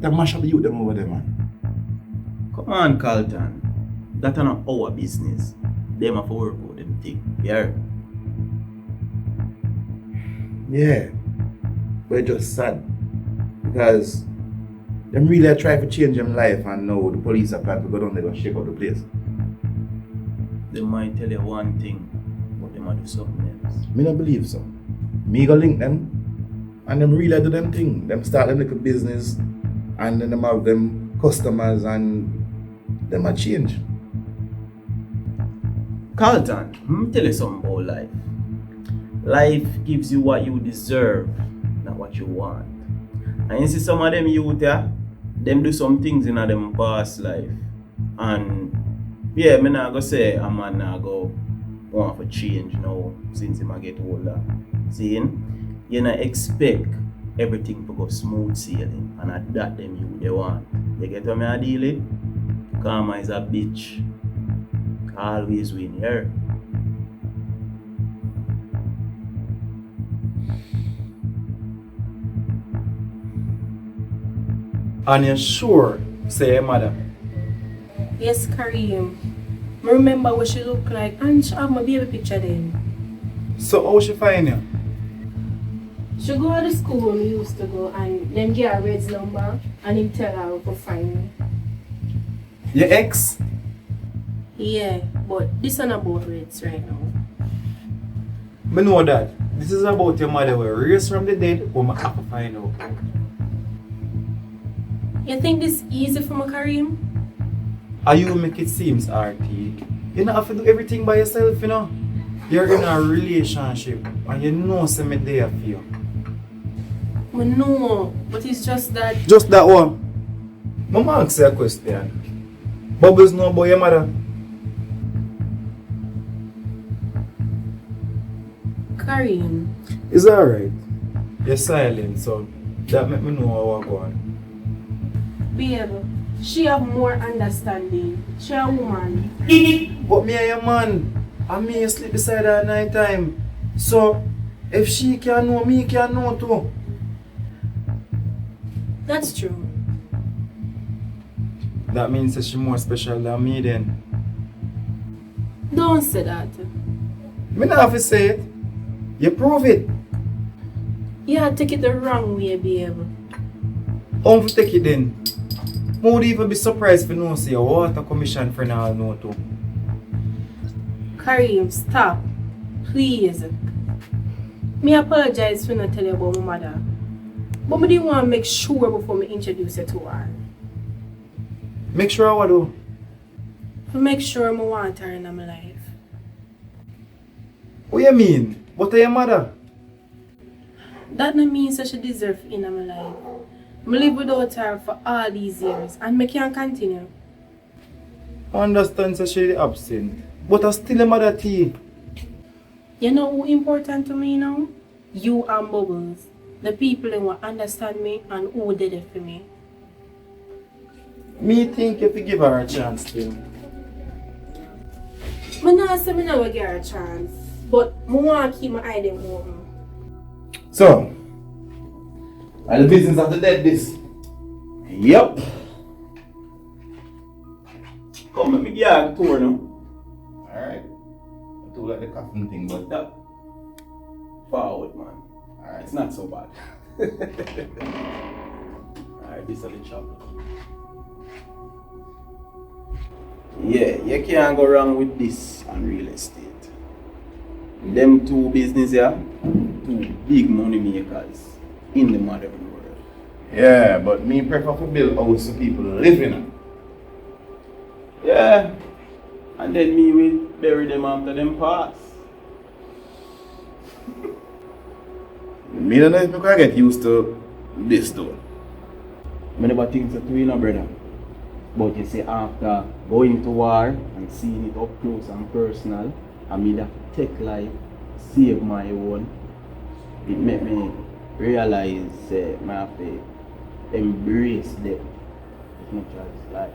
They mash up the youth them over there, man. Come on, Carlton. That's not our business. Them have to work out them thing. Yeah. Yeah. But it's just sad. Because them really try to change them life and now the police are planning to go down there and shake out the place. They might tell you one thing, but they might do something else. Me don't believe so. Me go link them and them really do them thing. Them start them little business and then them have them customers and them a change. Carlton, let me tell you something about life. Life gives you what you deserve, not what you want. And you see some of them youth there, them do some things in them past life. And yeah, me not go say a man not go want for change now since he might get older. See, you not expect everything to go smooth sailing and at that them you they want. You get what I deal with? Karma is a bitch. Always win here. And you're sure, say your mother? Yes, Kareem. I remember what she looked like and she have my baby picture then. So how she find you? She go to the school we used to go and them get her Red's number and him tell her to find me. Your ex? Yeah, but this is not about Reds right now. I know that. This is about your mother who raised from the dead who I have to find out. You think this easy for me, Kareem? Or you make it seems RT. You don't have to do everything by yourself, you know. You're in a relationship and you know something there for you. I know, but it's just that... Just that one. Mama ask you a question. Bubbles know about your mother? Kareem, It's alright. You're silent, so that make me know how I go on. babe, she have more understanding. She a woman. But me and your man, and me sleep beside her at night time. So, if she can know, me can know too. That's true. That means that she's more special than me then. Don't say that. Me not have to say it. You prove it. Yeah, take it the wrong way, babe. How to take it then? I would even be surprised if you know say a water commission friend all know too. Kareem, stop. Please. Me apologize for not telling you about my mother. But I didn't want to make sure before me introduce you to her. Make sure I do. To make sure I want her in my life. What you mean? What are your mother? That no means that she deserves in my life. I live without her for all these years and I can't continue. I understand that she's absent. But I still a mother to you. You know who important to me now? You and Bubbles. The people who understand me and who did it for me. Me think if you give her a chance still. I not say I never give her a chance. But I want to keep my eye them open. So, are the business of the dead this? Yep. Come let me give you a tour now. Alright. I do like the coffin thing, but That forward, man. Alright, it's not so bad. Alright, this is the chop. Yeah, you can't go wrong with this on real estate. Them two business here, two big money makers in the modern world. yeah, but me prefer to build house so people live in it. Yeah, and then me will bury them after them pass. Me don't know if I can get used to this though. I never think so too, you know, brother. But you see, after going to war and seeing it up close and personal, I made that take life, save my own. It made me realize I have to embrace death as much as life.